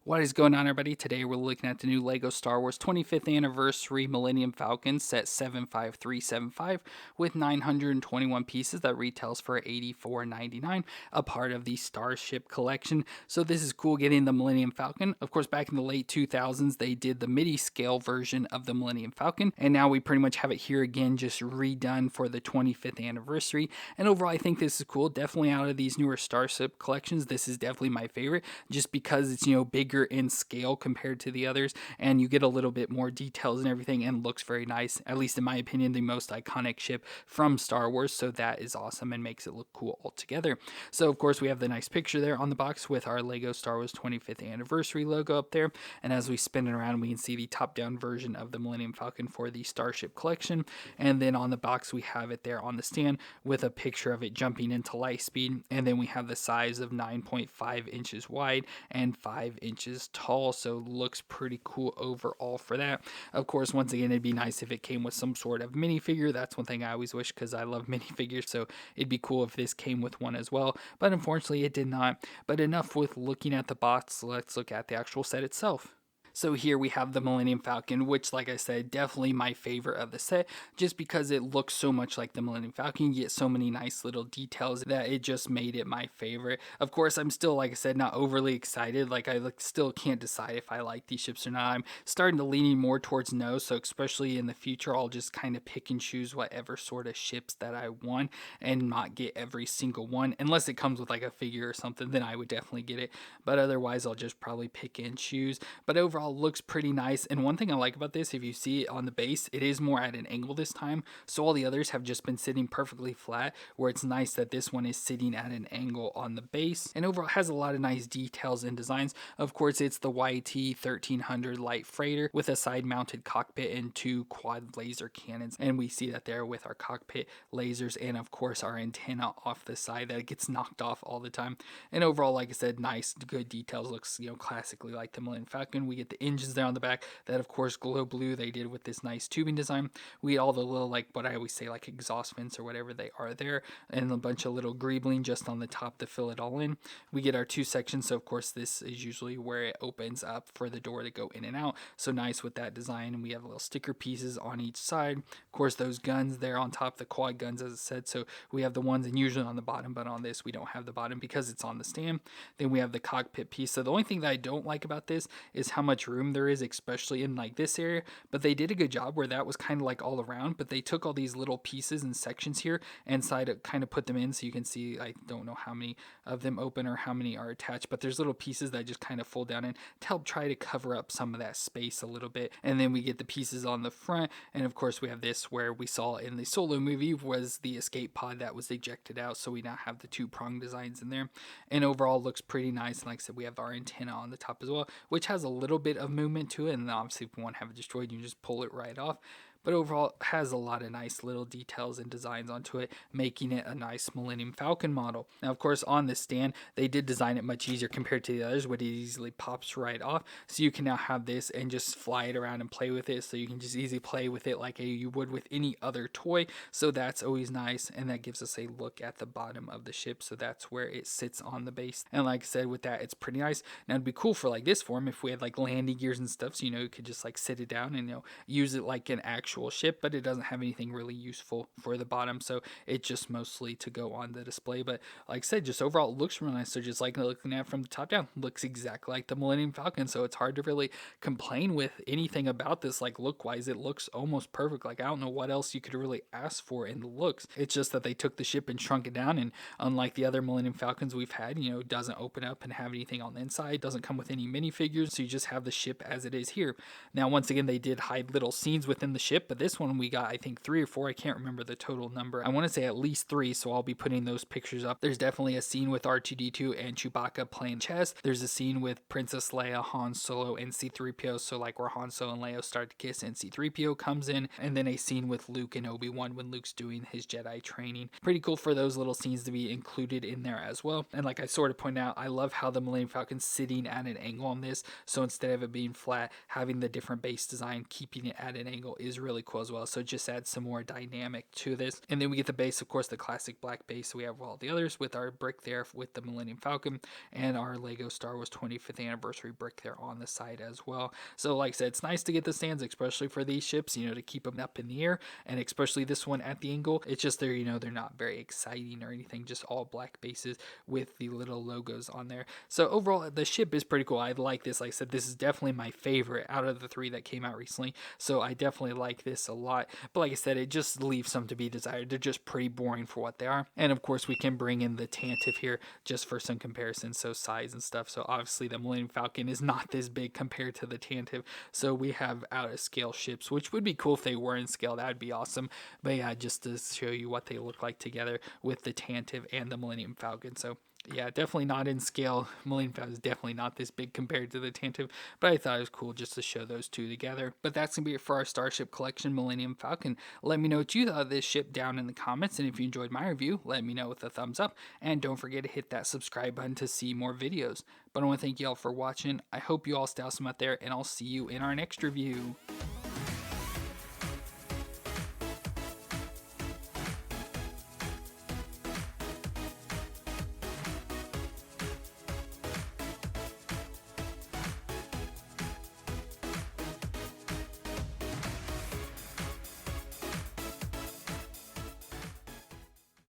What is going on, everybody? Today we're looking at the new LEGO Star Wars 25th Anniversary Millennium Falcon set 75375 with 921 pieces that retails for $84.99, a part of the Starship collection. So this is cool getting the Millennium Falcon. Of course, back in the late 2000s, they did the midi scale version of the Millennium Falcon, and now we pretty much have it here again, just redone for the 25th anniversary. And overall, I think this is cool. Definitely out of these newer Starship collections, this is definitely my favorite, just because it's, bigger in scale compared to the others, and you get a little bit more details and everything, and looks very nice. At least in my opinion, the most iconic ship from Star Wars, so that is awesome and makes it look cool altogether. So of course we have the nice picture there on the box with our LEGO Star Wars 25th Anniversary logo up there, and as we spin it around, we can see the top-down version of the Millennium Falcon for the Starship collection, and then on the box we have it there on the stand with a picture of it jumping into light speed, and then we have the size of 9.5 inches wide and 5 inches tall, so looks pretty cool overall for that. Of course, once again, it'd be nice if it came with some sort of minifigure. That's one thing I always wish, because I love minifigures, so it'd be cool if this came with one as well, but unfortunately it did not. But enough with looking at the box, let's look at the actual set itself. So here we have the Millennium Falcon, which, like I said, definitely my favorite of the set, just because it looks so much like the Millennium Falcon. You get so many nice little details that it just made it my favorite. Of course, I'm still, like I said, not overly excited. Like, I still can't decide if I like these ships or not. I'm starting to leaning more towards no, so especially in the future, I'll just kind of pick and choose whatever sort of ships that I want and not get every single one. Unless it comes with like a figure or something, then I would definitely get it. But otherwise, I'll just probably pick and choose. But overall, looks pretty nice. And one thing I like about this, if you see it on the base, it is more at an angle this time, so all the others have just been sitting perfectly flat, where it's nice that this one is sitting at an angle on the base. And overall has a lot of nice details and designs. Of course, it's the YT 1300 light freighter with a side mounted cockpit and two quad laser cannons, and we see that there with our cockpit lasers, and of course our antenna off the side that gets knocked off all the time. And overall, like I said, nice, good details. Looks, classically like the Millennium Falcon. We get the engines there on the back that of course glow blue, they did with this nice tubing design. We get all the little, like what I always say, like exhaust vents or whatever they are there, and a bunch of little greebling just on the top to fill it all in. We get our two sections, so of course this is usually where it opens up for the door to go in and out, so nice with that design. And we have little sticker pieces on each side. Of course, those guns there on top, the quad guns as I said, so we have the ones and usually on the bottom, but on this we don't have the bottom because it's on the stand. Then we have the cockpit piece. So the only thing that I don't like about this is how much room there is, especially in like this area, but they did a good job where that was kind of like all around, but they took all these little pieces and sections here and decided to kind of put them in, so you can see, I don't know how many of them open or how many are attached, but there's little pieces that just kind of fold down in to help try to cover up some of that space a little bit. And then we get the pieces on the front, and of course we have this where we saw in the Solo movie was the escape pod that was ejected out, so we now have the two-prong designs in there. And overall looks pretty nice. And like I said, we have our antenna on the top as well, which has a little bit of movement to it, and obviously if we want to have it destroyed, you just pull it right off. But overall has a lot of nice little details and designs onto it, making it a nice Millennium Falcon model. Now of course on this stand they did design it much easier compared to the others, where it easily pops right off, so you can now have this and just fly it around and play with it, so you can just easily play with it like you would with any other toy. So that's always nice, and that gives us a look at the bottom of the ship, so that's where it sits on the base. And like I said, with that it's pretty nice. Now it'd be cool for like this form if we had like landing gears and stuff, so you could just like sit it down and use it like an actual ship, but it doesn't have anything really useful for the bottom, so it's just mostly to go on the display. But like I said, just overall it looks really nice. So just like looking at it from the top down, looks exactly like the Millennium Falcon, so it's hard to really complain with anything about this. Like look wise, it looks almost perfect. Like I don't know what else you could really ask for in the looks. It's just that they took the ship and shrunk it down, and unlike the other Millennium Falcons we've had, it doesn't open up and have anything on the inside, doesn't come with any minifigures, so you just have the ship as it is here. Now once again, they did hide little scenes within the ship, but this one we got I think 3 or 4, I can't remember the total number. I want to say at least 3, so I'll be putting those pictures up. There's definitely a scene with R2-D2 and Chewbacca playing chess. There's a scene with Princess Leia, Han Solo, and C-3PO, so like where Han Solo and Leia start to kiss and C-3PO comes in, and then a scene with Luke and Obi-Wan when Luke's doing his Jedi training. Pretty cool for those little scenes to be included in there as well. And like I sort of point out, I love how the Millennium Falcon's sitting at an angle on this, so instead of it being flat, having the different base design, keeping it at an angle is really really cool as well. So it just adds some more dynamic to this. And then we get the base, of course, the classic black base. We have all the others with our brick there with the Millennium Falcon and our Lego Star Wars 25th anniversary brick there on the side as well. So like I said, it's nice to get the stands, especially for these ships, to keep them up in the air, and especially this one at the angle. It's just they're not very exciting or anything, just all black bases with the little logos on there. So overall, the ship is pretty cool. I like this. Like I said, this is definitely my favorite out of the 3 that came out recently. So I definitely like this a lot. But like I said, it just leaves some to be desired. They're just pretty boring for what they are. And of course, we can bring in the Tantive here just for some comparisons, so size and stuff. So obviously, the Millennium Falcon is not this big compared to the Tantive. So we have out of scale ships, which would be cool if they were in scale. That would be awesome. But yeah, just to show you what they look like together with the Tantive and the Millennium Falcon. So yeah, definitely not in scale. Millennium Falcon is definitely not this big compared to the Tantive, but I thought it was cool just to show those two together. But that's going to be it for our Starship Collection Millennium Falcon. Let me know what you thought of this ship down in the comments, and if you enjoyed my review, let me know with a thumbs up, and don't forget to hit that subscribe button to see more videos. But I want to thank you all for watching. I hope you all stay awesome out there, and I'll see you in our next review.